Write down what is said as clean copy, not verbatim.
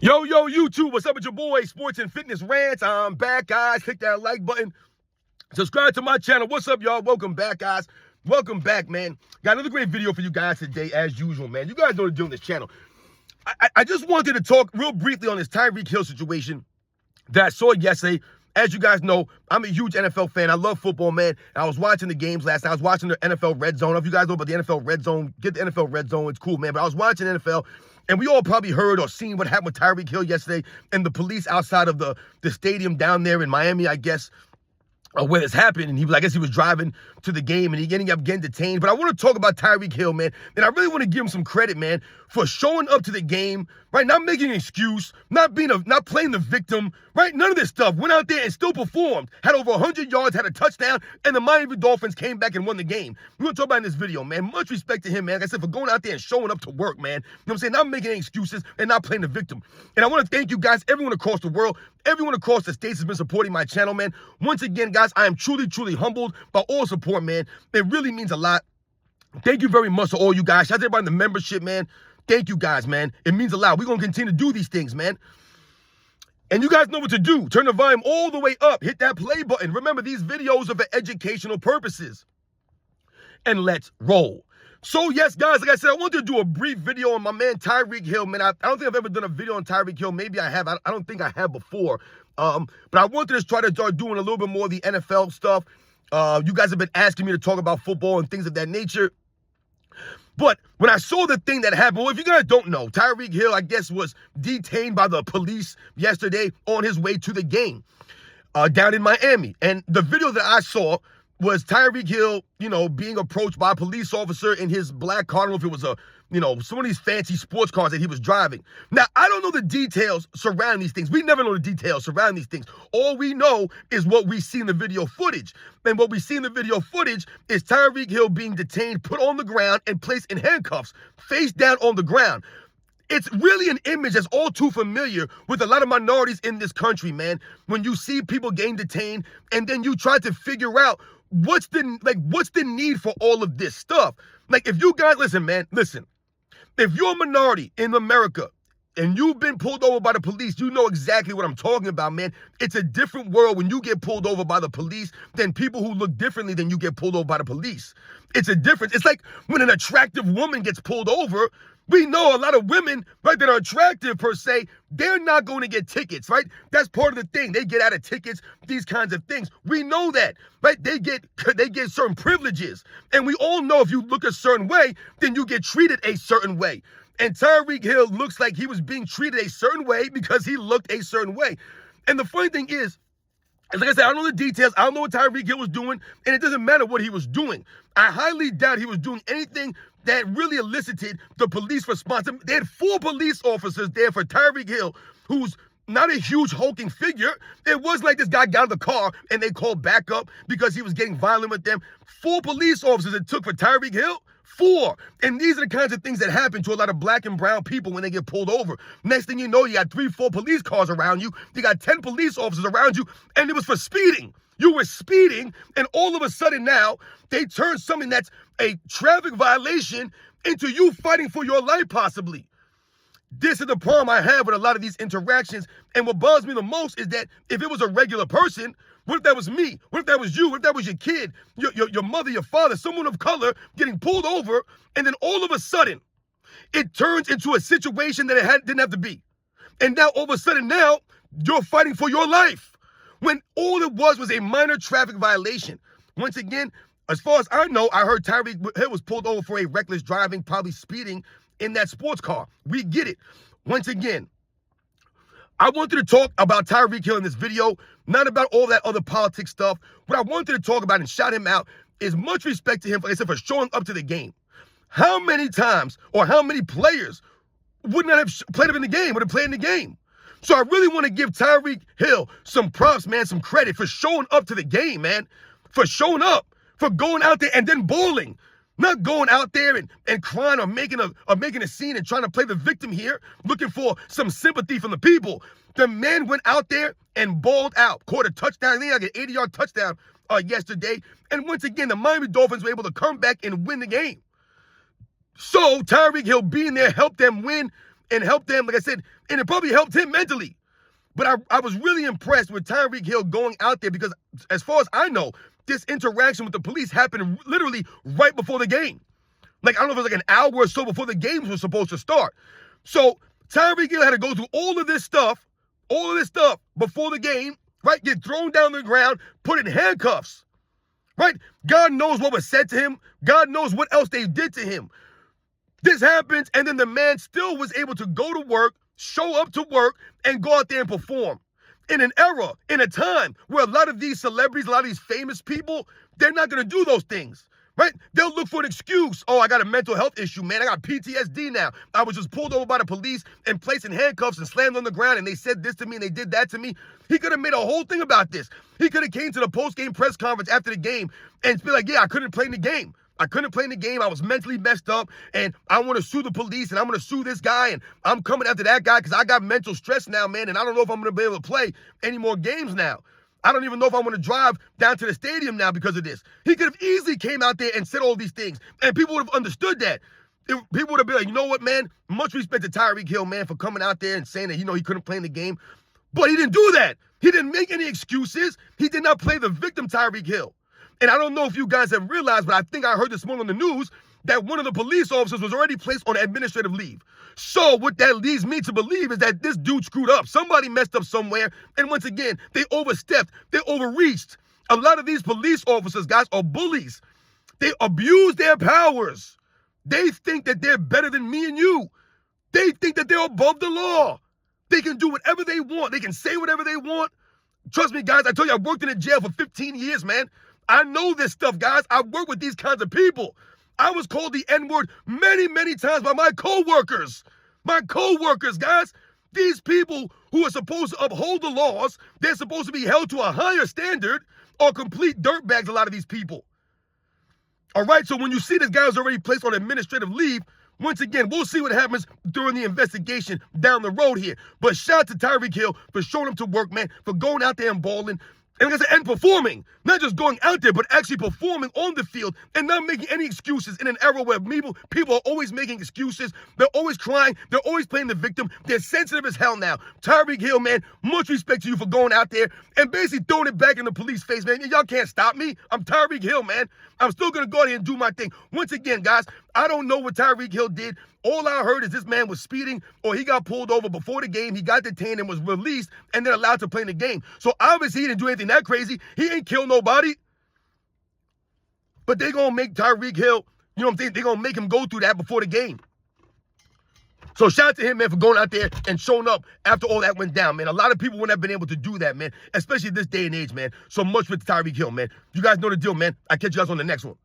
Yo, YouTube, what's up with your boy, Sports and Fitness Rants? I'm back, guys. Click that like button. Subscribe to my channel. What's up, y'all? Welcome back, guys. Welcome back, man. Got another great video for you guys today, as usual, man. You guys know what to do on this channel. I just wanted to talk real briefly on this Tyreek Hill situation that I saw yesterday. As you guys know, I'm a huge NFL fan. I love football, man. I was watching the games last night. I was watching the NFL Red Zone. If you guys know about the NFL Red Zone, get the NFL Red Zone. It's cool, man. But I was watching NFL, and we all probably heard or seen what happened with Tyreek Hill yesterday and the police outside of the stadium down there in Miami, I guess, where this happened. And I guess he was driving to the game and he ended up getting detained. But I want to talk about Tyreek Hill, man. And I really want to give him some credit, man, for showing up to the game, right? Not making an excuse, not playing the victim, right? None of this stuff. Went out there and still performed. Had over 100 yards, had a touchdown, and the Miami Dolphins came back and won the game. We're going to talk about in this video, man. Much respect to him, man. Like I said, for going out there and showing up to work, man. You know what I'm saying? Not making any excuses and not playing the victim. And I want to thank you guys, everyone across the world, everyone across the states has been supporting my channel, man. Once again, guys, I am truly, truly humbled by all support, man. It really means a lot. Thank you very much to all you guys. Shout out to everybody in the membership, man. Thank you guys, man. It means a lot. We're going to continue to do these things, man. And you guys know what to do. Turn the volume all the way up. Hit that play button. Remember, these videos are for educational purposes. And let's roll. So, yes, guys, like I said, I wanted to do a brief video on my man Tyreek Hill, man. I don't think I've ever done a video on Tyreek Hill. Maybe I have. I don't think I have before. But I wanted to try to start doing a little bit more of the NFL stuff. You guys have been asking me to talk about football and things of that nature. But when I saw the thing that happened, well, if you guys don't know, Tyreek Hill, I guess, was detained by the police yesterday on his way to the game down in Miami. And the video that I saw was Tyreek Hill, being approached by a police officer in his black car. I don't know if it was some of these fancy sports cars that he was driving. Now, I don't know the details surrounding these things. We never know the details surrounding these things. All we know is what we see in the video footage. And what we see in the video footage is Tyreek Hill being detained, put on the ground, and placed in handcuffs, face down on the ground. It's really an image that's all too familiar with a lot of minorities in this country, man. When you see people getting detained, and then you try to figure out what's the need for all of this stuff. Like, if you guys, listen. If you're a minority in America and you've been pulled over by the police, you know exactly what I'm talking about, man. It's a different world when you get pulled over by the police than people who look differently than you get pulled over by the police. It's a difference. It's like when an attractive woman gets pulled over. We know a lot of women, right, that are attractive per se, they're not going to get tickets, right? That's part of the thing. They get out of tickets, these kinds of things. We know that, right? They get certain privileges. And we all know if you look a certain way, then you get treated a certain way. And Tyreek Hill looks like he was being treated a certain way because he looked a certain way. And the funny thing is, like I said, I don't know the details. I don't know what Tyreek Hill was doing, and it doesn't matter what he was doing. I highly doubt he was doing anything that really elicited the police response. They had 4 police officers there for Tyreek Hill, who's not a huge hulking figure. It wasn't like this guy got out of the car and they called backup because he was getting violent with them. 4 police officers it took for Tyreek Hill. 4. And these are the kinds of things that happen to a lot of black and brown people when they get pulled over. Next thing you know, you got 3, 4 police cars around you. You got 10 police officers around you, and it was for speeding. You were speeding, and all of a sudden now, they turn something that's a traffic violation into you fighting for your life, possibly. This is the problem I have with a lot of these interactions. And what bothers me the most is that if it was a regular person, what if that was me? What if that was you? What if that was your kid, your mother, your father, someone of color getting pulled over, and then all of a sudden, it turns into a situation that it didn't have to be. And now all of a sudden now, you're fighting for your life. When all it was a minor traffic violation. Once again, as far as I know, I heard Tyreek Hill was pulled over for a reckless driving, probably speeding in that sports car. We get it. Once again, I wanted to talk about Tyreek Hill in this video, not about all that other politics stuff. What I wanted to talk about and shout him out is much respect to him, like I said, for showing up to the game. How many times or how many players would not have played up in the game, would have played in the game? So I really want to give Tyreek Hill some props, man, some credit for showing up to the game, man. For showing up, for going out there and then bowling. Not going out there and crying or making a scene and trying to play the victim here, looking for some sympathy from the people. The man went out there and balled out, caught a touchdown. I think like an 80-yard touchdown yesterday. And once again, the Miami Dolphins were able to come back and win the game. So Tyreek Hill being there helped them win. and helped them, like I said, and it probably helped him mentally. But I was really impressed with Tyreek Hill going out there because, as far as I know, this interaction with the police happened literally right before the game. Like, I don't know if it was like an hour or so before the games were supposed to start. So Tyreek Hill had to go through all of this stuff before the game, right? Get thrown down to the ground, put in handcuffs, right? God knows what was said to him. God knows what else they did to him. This happens, and then the man still was able to go to work, show up to work, and go out there and perform. In an era, in a time where a lot of these celebrities, a lot of these famous people, they're not going to do those things, right? They'll look for an excuse. Oh, I got a mental health issue, man. I got PTSD now. I was just pulled over by the police and placed in handcuffs and slammed on the ground, and they said this to me and they did that to me. He could have made a whole thing about this. He could have came to the post-game press conference after the game and be like, yeah, I couldn't play in the game. I couldn't play in the game. I was mentally messed up, and I want to sue the police, and I'm going to sue this guy, and I'm coming after that guy because I got mental stress now, man, and I don't know if I'm going to be able to play any more games now. I don't even know if I'm going to drive down to the stadium now because of this. He could have easily came out there and said all these things, and people would have understood that. People would have been like, you know what, man? Much respect to Tyreek Hill, man, for coming out there and saying that, he couldn't play in the game. But he didn't do that. He didn't make any excuses. He did not play the victim, Tyreek Hill. And I don't know if you guys have realized, but I think I heard this morning on the news that one of the police officers was already placed on administrative leave. So what that leads me to believe is that this dude screwed up. Somebody messed up somewhere. And once again, they overstepped. They overreached. A lot of these police officers, guys, are bullies. They abuse their powers. They think that they're better than me and you. They think that they're above the law. They can do whatever they want. They can say whatever they want. Trust me, guys, I told you I worked in a jail for 15 years, man. I know this stuff, guys. I work with these kinds of people. I was called the N-word many, many times by my co-workers. My co-workers, guys. These people who are supposed to uphold the laws, they're supposed to be held to a higher standard, are complete dirtbags, a lot of these people. All right, so when you see this guy was already placed on administrative leave, once again, we'll see what happens during the investigation down the road here. But shout out to Tyreek Hill for showing up to work, man, for going out there and balling. And like I said, and performing, not just going out there, but actually performing on the field and not making any excuses in an era where people are always making excuses. They're always crying. They're always playing the victim. They're sensitive as hell now. Tyreek Hill, man, much respect to you for going out there and basically throwing it back in the police face, man. Y'all can't stop me. I'm Tyreek Hill, man. I'm still going to go out here and do my thing. Once again, guys, I don't know what Tyreek Hill did. All I heard is this man was speeding or he got pulled over before the game. He got detained and was released and then allowed to play in the game. So obviously he didn't do anything that crazy. He ain't killed nobody. But they going to make Tyreek Hill, you know what I'm saying? They're going to make him go through that before the game. So shout out to him, man, for going out there and showing up after all that went down, man. A lot of people wouldn't have been able to do that, man, especially this day and age, man. So much for Tyreek Hill, man. You guys know the deal, man. I'll catch you guys on the next one.